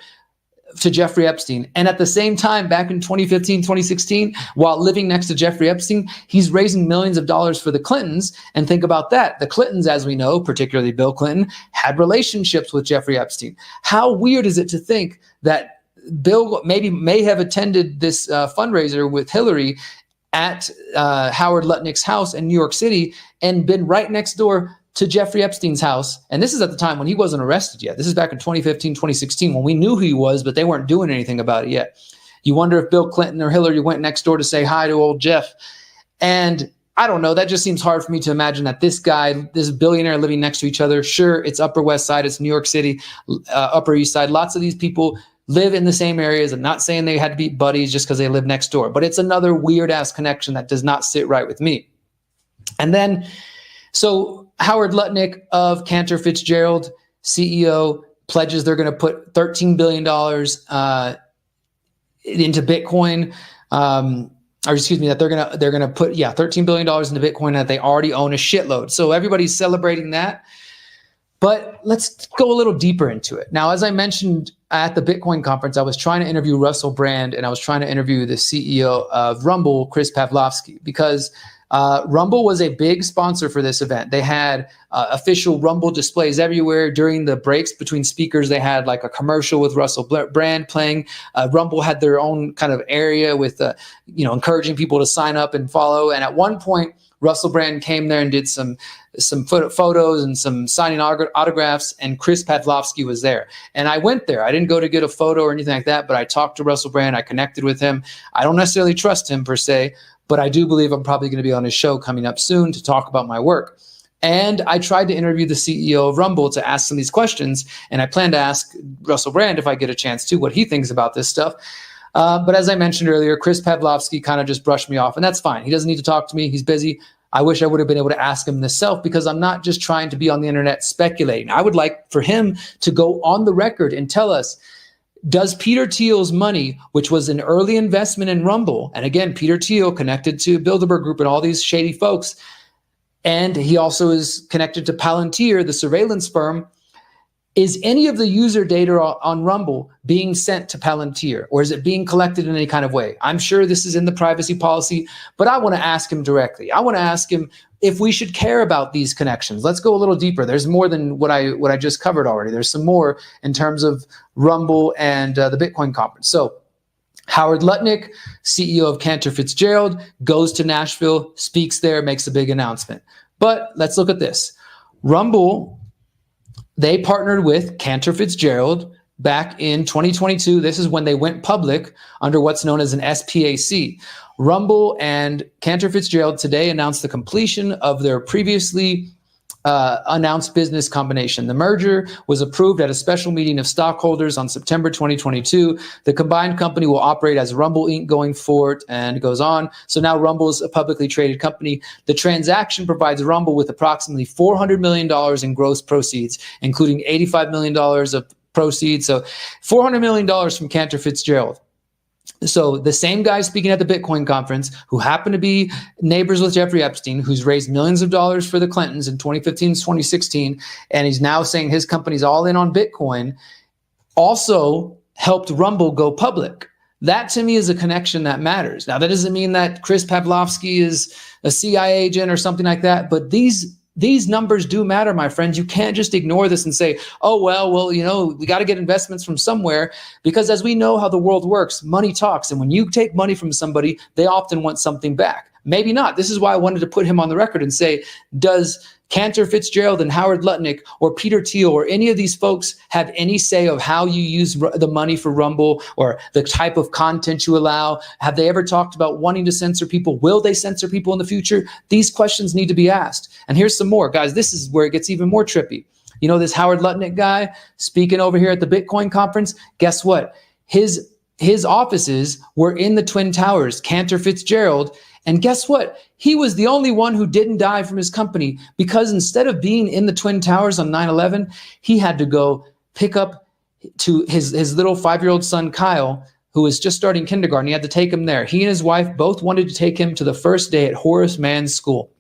A: to Jeffrey Epstein. And at the same time, back in 2015, 2016, while living next to Jeffrey Epstein, he's raising millions of dollars for the Clintons. And think about that. The Clintons, as we know, particularly Bill Clinton, had relationships with Jeffrey Epstein. How weird is it to think that Bill may have attended this fundraiser with Hillary at Howard Lutnick's house in New York City and been right next door to Jeffrey Epstein's house. And this is at the time when he wasn't arrested yet. This is back in 2015, 2016, when we knew who he was, but they weren't doing anything about it yet. You wonder if Bill Clinton or Hillary went next door to say hi to old Jeff. And I don't know, that just seems hard for me to imagine that this guy, this billionaire living next to each other. Sure, it's Upper West Side, it's New York City, Upper East Side. Lots of these people live in the same areas. I'm not saying they had to be buddies just because they live next door, but it's another weird ass connection that does not sit right with me. And then, so Howard Lutnick of Cantor Fitzgerald, CEO, pledges they're going to put $13 billion into Bitcoin, that they're going to put $13 billion into Bitcoin that they already own a shitload. So everybody's celebrating that. But let's go a little deeper into it. Now, as I mentioned at the Bitcoin conference, I was trying to interview Russell Brand and I was trying to interview the CEO of Rumble, Chris Pavlovski, because Rumble was a big sponsor for this event. They had official Rumble displays everywhere. During the breaks between speakers, they had like a commercial with Russell Brand playing. Rumble had their own kind of area with, encouraging people to sign up and follow. And at one point, Russell Brand came there and did some photos and some signing autographs, and Chris Pavlovski was there. And I went there. I didn't go to get a photo or anything like that, but I talked to Russell Brand. I connected with him. I don't necessarily trust him per se, but I do believe I'm probably going to be on his show coming up soon to talk about my work. And I tried to interview the CEO of Rumble to ask some of these questions, and I plan to ask Russell Brand, if I get a chance to, what he thinks about this stuff. But as I mentioned earlier, Chris Pavlovski kind of just brushed me off, and that's fine. He doesn't need to talk to me. He's busy. I wish I would have been able to ask him this self, because I'm not just trying to be on the internet speculating. I would like for him to go on the record and tell us, does Peter Thiel's money, which was an early investment in Rumble, and again, Peter Thiel connected to Bilderberg Group and all these shady folks, and he also is connected to Palantir, the surveillance firm, is any of the user data on Rumble being sent to Palantir, or is it being collected in any kind of way? I'm sure this is in the privacy policy, but I want to ask him directly. I want to ask him if we should care about these connections. Let's go a little deeper. There's more than what I just covered already. There's some more in terms of Rumble and the Bitcoin conference. So Howard Lutnick, CEO of Cantor Fitzgerald, goes to Nashville, speaks there, makes a big announcement. But let's look at this. Rumble, they partnered with Cantor Fitzgerald back in 2022. This is when they went public under what's known as an SPAC. Rumble and Cantor Fitzgerald today announced the completion of their previously announced business combination. The merger was approved at a special meeting of stockholders on September 2022. The combined company will operate as Rumble Inc. going forward, and it goes on. So now Rumble is a publicly traded company. The transaction provides Rumble with approximately $400 million in gross proceeds, including $85 million of proceeds. So $400 million from Cantor Fitzgerald. So the same guy speaking at the Bitcoin conference, who happened to be neighbors with Jeffrey Epstein, who's raised millions of dollars for the Clintons in 2015, 2016, and he's now saying his company's all in on Bitcoin, also helped Rumble go public. That to me is a connection that matters. Now, that doesn't mean that Chris Pavlovski is a CIA agent or something like that, but these numbers do matter, my friends. You can't just ignore this and say, oh, well, we got to get investments from somewhere, because as we know how the world works, money talks. And when you take money from somebody, they often want something back. Maybe not. This is why I wanted to put him on the record and say, does Cantor Fitzgerald and Howard Lutnick or Peter Thiel or any of these folks have any say of how you use the money for Rumble or the type of content you allow? Have they ever talked about wanting to censor people? Will they censor people in the future? These questions need to be asked. And here's some more, guys. This is where it gets even more trippy. You know, this Howard Lutnick guy speaking over here at the Bitcoin conference, guess what? His offices were in the Twin Towers, Cantor Fitzgerald. And guess what? He was the only one who didn't die from his company, because instead of being in the Twin Towers on 9/11, he had to go pick up to his little 5-year-old son, Kyle, who was just starting kindergarten. He had to take him there. He and his wife both wanted to take him to the first day at Horace Mann's school.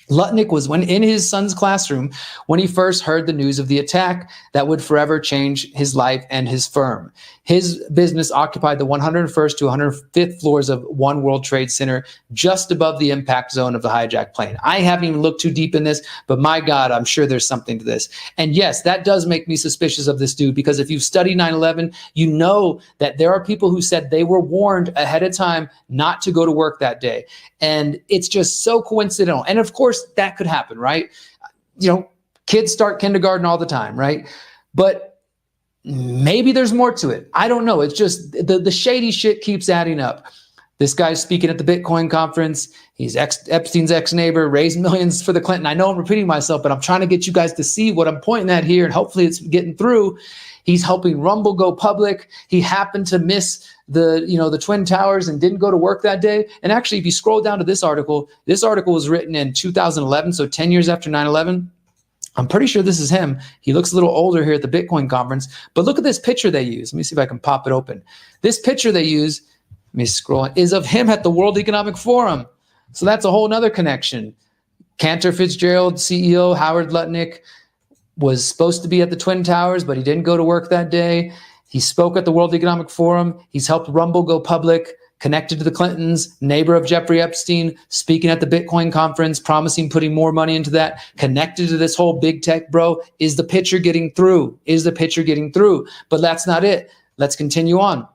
A: Lutnick was when in his son's classroom when he first heard the news of the attack that would forever change his life and his firm. His business occupied the 101st to 105th floors of One World Trade Center, just above the impact zone of the hijacked plane. I haven't even looked too deep in this, but my God, I'm sure there's something to this. And yes, that does make me suspicious of this dude, because if you've studied 9/11, you know that there are people who said they were warned ahead of time not to go to work that day. And it's just so coincidental. And of course, that could happen, right? You know, kids start kindergarten all the time, right? But maybe there's more to it. I don't know. It's just the shady shit keeps adding up. This guy's speaking at the Bitcoin conference. He's Epstein's ex-neighbor, raised millions for the Clinton. I know I'm repeating myself, but I'm trying to get you guys to see what I'm pointing at here, and hopefully it's getting through. He's helping Rumble go public. He happened to miss the Twin Towers and didn't go to work that day. And actually, if you scroll down to this article was written in 2011, so 10 years after 9/11. I'm pretty sure this is him. He looks a little older here at the Bitcoin conference, but look at this picture they use. Let me see if I can pop it open. This picture they use, let me scroll, is of him at the World Economic Forum. So that's a whole nother connection. Cantor Fitzgerald, CEO, Howard Lutnick, was supposed to be at the Twin Towers, but he didn't go to work that day. He spoke at the World Economic Forum. He's helped Rumble go public, connected to the Clintons, neighbor of Jeffrey Epstein, speaking at the Bitcoin conference, promising putting more money into that, connected to this whole big tech, bro. Is the picture getting through? Is the picture getting through? But that's not it. Let's continue on.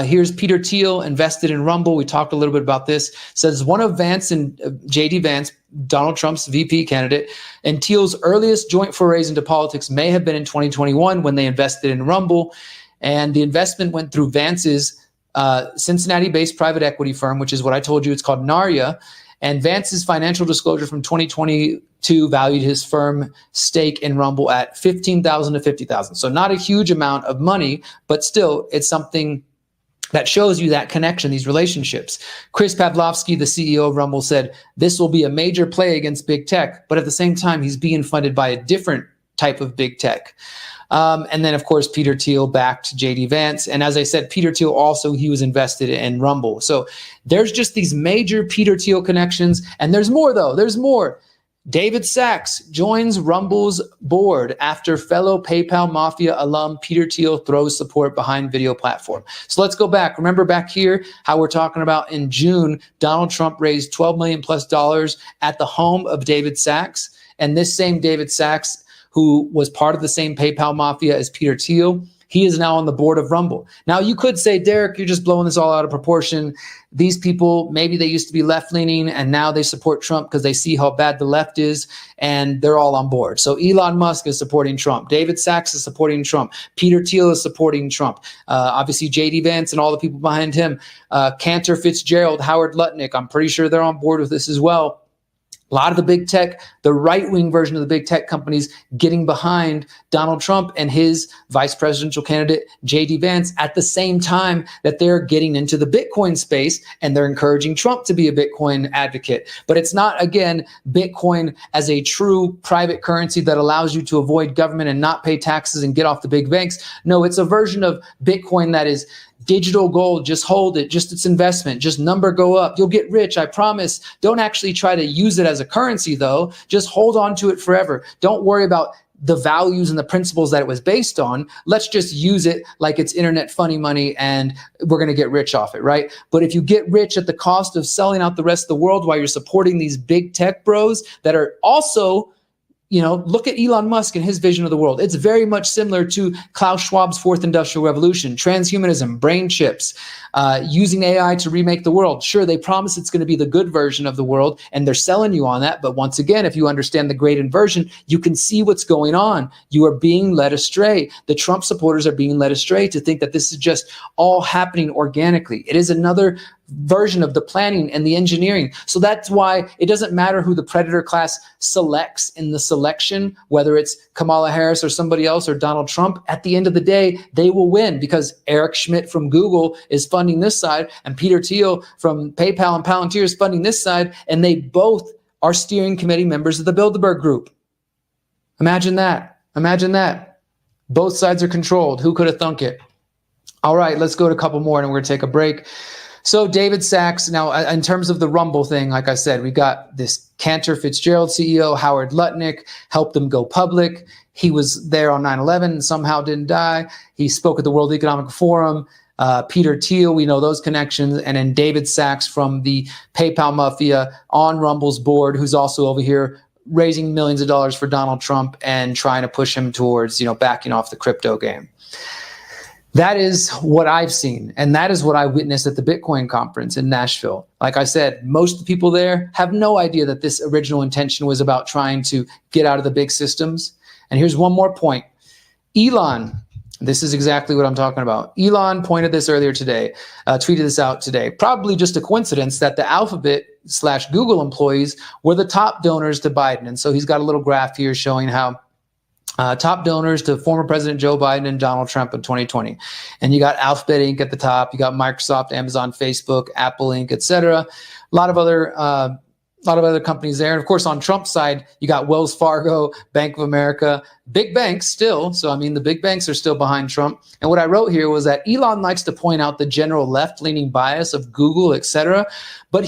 A: Here's Peter Thiel, invested in Rumble. We talked a little bit about this. Says one of Vance and J.D. Vance, Donald Trump's VP candidate, and Thiel's earliest joint forays into politics may have been in 2021 when they invested in Rumble. And the investment went through Vance's Cincinnati-based private equity firm, which is what I told you. It's called Narya. And Vance's financial disclosure from 2022 valued his firm stake in Rumble at $15,000 to $50,000. So not a huge amount of money, but still it's something that shows you that connection, these relationships. Chris Pavlovsky, the CEO of Rumble, said this will be a major play against big tech, but at the same time, he's being funded by a different type of big tech. And then, of course, Peter Thiel backed J.D. Vance. And as I said, Peter Thiel also, he was invested in Rumble. So there's just these major Peter Thiel connections. And there's more, though. There's more. David Sachs joins Rumble's board after fellow PayPal Mafia alum Peter Thiel throws support behind video platform. So let's go back. Remember back here how we're talking about in June, Donald Trump raised $12 million plus at the home of David Sachs. And this same David Sachs, who was part of the same PayPal Mafia as Peter Thiel, he is now on the board of Rumble. Now, you could say, Derrick, you're just blowing this all out of proportion. These people, maybe they used to be left-leaning, and now they support Trump because they see how bad the left is, and they're all on board. So Elon Musk is supporting Trump. David Sachs is supporting Trump. Peter Thiel is supporting Trump. Obviously, J.D. Vance and all the people behind him. Cantor Fitzgerald, Howard Lutnick, I'm pretty sure they're on board with this as well. A lot of the big tech, the right-wing version of the big tech companies getting behind Donald Trump and his vice presidential candidate, J.D. Vance, at the same time that they're getting into the Bitcoin space and they're encouraging Trump to be a Bitcoin advocate. But it's not, again, Bitcoin as a true private currency that allows you to avoid government and not pay taxes and get off the big banks. No, it's a version of Bitcoin that is digital gold. Just hold it, just its investment, just number go up. You'll get rich, I promise. Don't actually try to use it as a currency, though. Just hold on to it forever. Don't worry about the values and the principles that it was based on. Let's just use it like it's internet funny money and we're going to get rich off it, right? But if you get rich at the cost of selling out the rest of the world while you're supporting these big tech bros that are also, look at Elon Musk and his vision of the world. It's very much similar to Klaus Schwab's fourth industrial revolution, transhumanism, brain chips, using AI to remake the world. Sure, they promise it's going to be the good version of the world, and they're selling you on that. But once again, if you understand the great inversion, you can see what's going on. You are being led astray. The Trump supporters are being led astray to think that this is just all happening organically. It is another version of the planning and the engineering. So that's why it doesn't matter who the predator class selects in the selection, whether it's Kamala Harris or somebody else or Donald Trump. At the end of the day, they will win because Eric Schmidt from Google is funding this side and Peter Thiel from PayPal and Palantir is funding this side, and they both are steering committee members of the Bilderberg Group. Imagine that. Imagine that. Both sides are controlled. Who could have thunk it? All right, let's go to a couple more and we're going to take a break. So David Sachs, now in terms of the Rumble thing, like I said, we got this Cantor Fitzgerald CEO, Howard Lutnick, helped them go public. He was there on 9/11 and somehow didn't die. He spoke at the World Economic Forum. Peter Thiel, we know those connections. And then David Sachs from the PayPal Mafia on Rumble's board, who's also over here raising millions of dollars for Donald Trump and trying to push him towards, backing off the crypto game. That is what I've seen. And that is what I witnessed at the Bitcoin conference in Nashville. Like I said, most of the people there have no idea that this original intention was about trying to get out of the big systems. And here's one more point. Elon, this is exactly what I'm talking about. Elon pointed this earlier today, tweeted this out today. Probably just a coincidence that the Alphabet/Google employees were the top donors to Biden. And so he's got a little graph here showing how top donors to former President Joe Biden and Donald Trump in 2020. And you got Alphabet Inc. at the top. You got Microsoft, Amazon, Facebook, Apple Inc., etc. A lot of other companies there. And of course, on Trump's side, you got Wells Fargo, Bank of America, big banks still. So, the big banks are still behind Trump. And what I wrote here was that Elon likes to point out the general left-leaning bias of Google, et cetera. But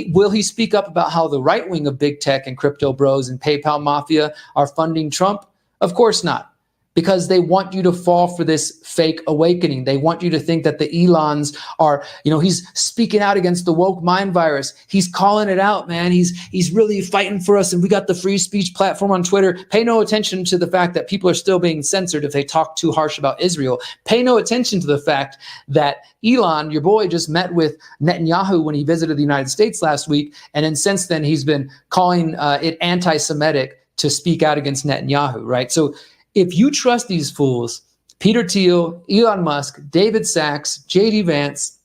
A: will he speak up about how the right wing of big tech and crypto bros and PayPal Mafia are funding Trump? Of course not. Because they want you to fall for this fake awakening. They want you to think that the Elons are, he's speaking out against the woke mind virus. He's calling it out, man. He's really fighting for us. And we got the free speech platform on Twitter. Pay no attention to the fact that people are still being censored if they talk too harsh about Israel. Pay no attention to the fact that Elon, your boy, just met with Netanyahu when he visited the United States last week. And then since then, he's been calling it anti-Semitic to speak out against Netanyahu, right? So if you trust these fools, Peter Thiel, Elon Musk, David Sachs, J.D. Vance,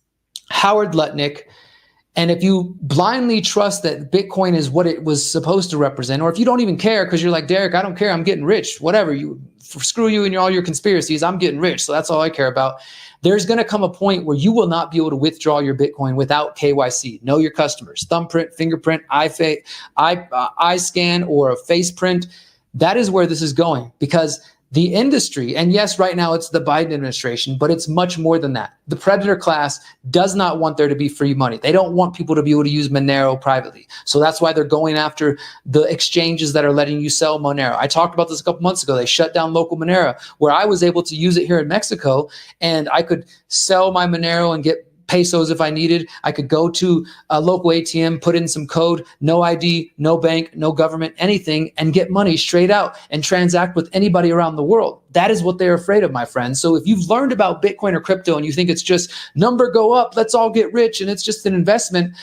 A: Howard Lutnick, and if you blindly trust that Bitcoin is what it was supposed to represent, or if you don't even care because you're like, Derrick, I don't care, I'm getting rich, whatever, screw you and all your conspiracies, I'm getting rich, so that's all I care about. There's going to come a point where you will not be able to withdraw your Bitcoin without KYC. Know your customers, thumbprint, fingerprint, eye scan, or a face print. That is where this is going, because the industry, and yes, right now it's the Biden administration, but it's much more than that. The predator class does not want there to be free money. They don't want people to be able to use Monero privately. So that's why they're going after the exchanges that are letting you sell Monero. I talked about this a couple months ago. They shut down local Monero, where I was able to use it here in Mexico, and I could sell my Monero and get pesos if I needed. I could go to a local ATM, put in some code, no ID, no bank, no government, anything, and get money straight out and transact with anybody around the world. That is what they're afraid of, my friends. So if you've learned about Bitcoin or crypto and you think it's just number go up, let's all get rich, and it's just an investment,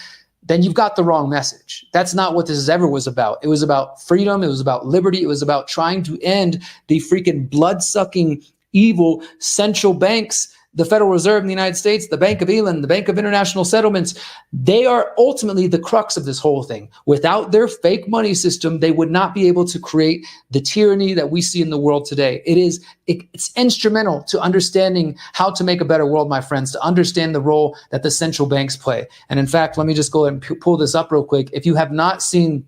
A: then you've got the wrong message. That's not what this ever was about. It was about freedom. It was about liberty. It was about trying to end the freaking blood-sucking, evil central banks, the Federal Reserve in the United States, the Bank of England, the Bank of International Settlements. They are ultimately the crux of this whole thing. Without their fake money system, they would not be able to create the tyranny that we see in the world today. It's instrumental to understanding how to make a better world, my friends, to understand the role that the central banks play. And in fact, let me just go ahead and pull this up real quick. If you have not seen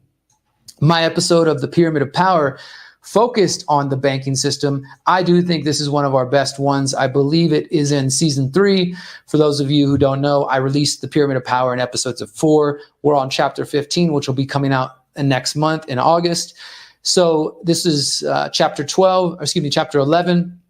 A: my episode of The Pyramid of Power, focused on the banking system, I do think this is one of our best ones. I believe it is in season 3. For those of you who don't know, I released the Pyramid of Power in episodes of 4. We're on chapter 15, which will be coming out next month in August. So this is chapter 11,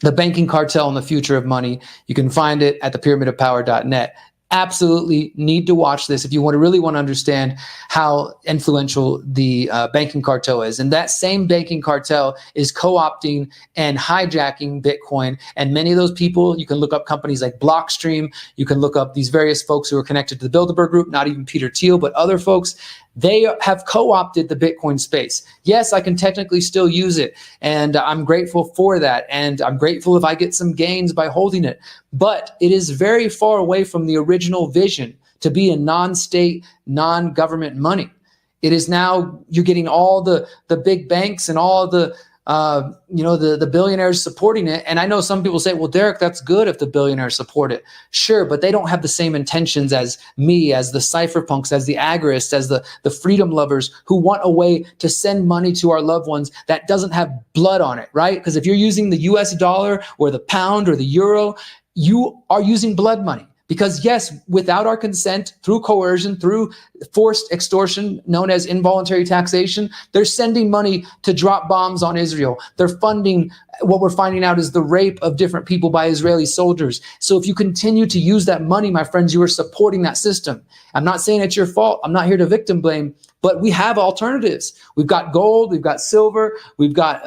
A: The Banking Cartel and the Future of Money. You can find it at thepyramidofpower.net. Absolutely need to watch this if you really want to understand how influential the banking cartel is. And that same banking cartel is co-opting and hijacking Bitcoin. And many of those people, you can look up companies like Blockstream. You can look up these various folks who are connected to the Bilderberg Group, not even Peter Thiel, but other folks. They have co-opted the Bitcoin space. Yes, I can technically still use it, and I'm grateful for that, and I'm grateful if I get some gains by holding it. But it is very far away from the original vision to be a non-state, non-government money. It is now you're getting all the big banks and all the the billionaires supporting it. And I know some people say, well, Derrick, that's good if the billionaires support it. Sure, but they don't have the same intentions as me, as the cypherpunks, as the agorists, as the freedom lovers who want a way to send money to our loved ones that doesn't have blood on it, right? Because if you're using the US dollar or the pound or the euro, you are using blood money. Because yes, without our consent, through coercion, through forced extortion known as involuntary taxation, they're sending money to drop bombs on Israel. They're funding what we're finding out is the rape of different people by Israeli soldiers. So if you continue to use that money, my friends, you are supporting that system. I'm not saying it's your fault. I'm not here to victim blame, but we have alternatives. We've got gold, we've got silver, we've got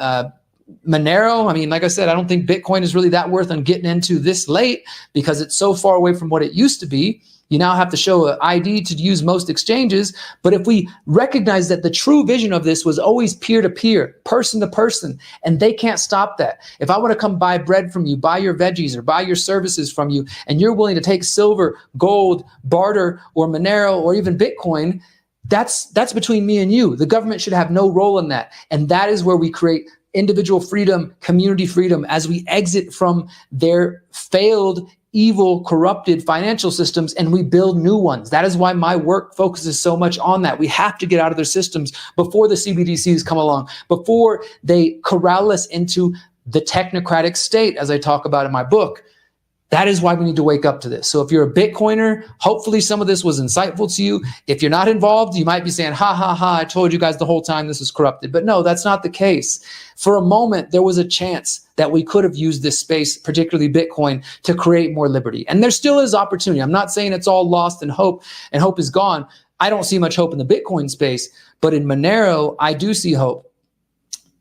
A: Monero. I mean, like I said, I don't think Bitcoin is really that worth on getting into this late because it's so far away from what it used to be. You now have to show an ID to use most exchanges. But if we recognize that the true vision of this was always peer-to-peer, person to person, and they can't stop that. If I want to come buy bread from you, buy your veggies or buy your services from you, and you're willing to take silver, gold, barter, or Monero, or even Bitcoin, that's between me and you. The government should have no role in that. And that is where we create individual freedom, community freedom, as we exit from their failed, evil, corrupted financial systems and we build new ones. That is why my work focuses so much on that. We have to get out of their systems before the CBDCs come along, before they corral us into the technocratic state, as I talk about in my book. That is why we need to wake up to this. So if you're a Bitcoiner, hopefully some of this was insightful to you. If you're not involved, you might be saying, ha, ha, ha, I told you guys the whole time this is corrupted. But no, that's not the case. For a moment, there was a chance that we could have used this space, particularly Bitcoin, to create more liberty. And there still is opportunity. I'm not saying it's all lost and hope is gone. I don't see much hope in the Bitcoin space, but in Monero, I do see hope.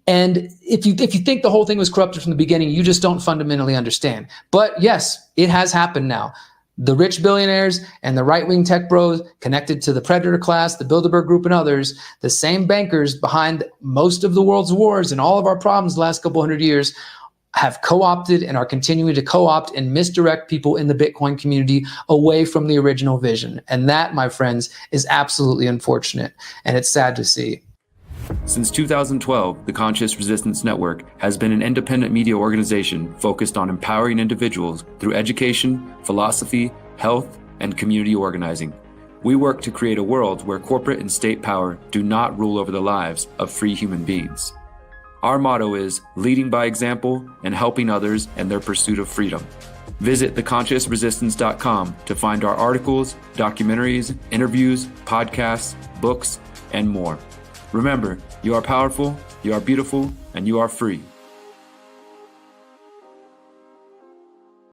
A: And if you think the whole thing was corrupted from the beginning, you just don't fundamentally understand. But yes, it has happened now. The rich billionaires and the right-wing tech bros connected to the predator class, the Bilderberg Group and others, the same bankers behind most of the world's wars and all of our problems the last couple hundred years, have co-opted and are continuing to co-opt and misdirect people in the Bitcoin community away from the original vision. And that, my friends, is absolutely unfortunate. And it's sad to see.
B: Since 2012, the Conscious Resistance Network has been an independent media organization focused on empowering individuals through education, philosophy, health, and community organizing. We work to create a world where corporate and state power do not rule over the lives of free human beings. Our motto is leading by example and helping others in their pursuit of freedom. Visit theconsciousresistance.com to find our articles, documentaries, interviews, podcasts, books, and more. Remember, you are powerful, you are beautiful, and you are free.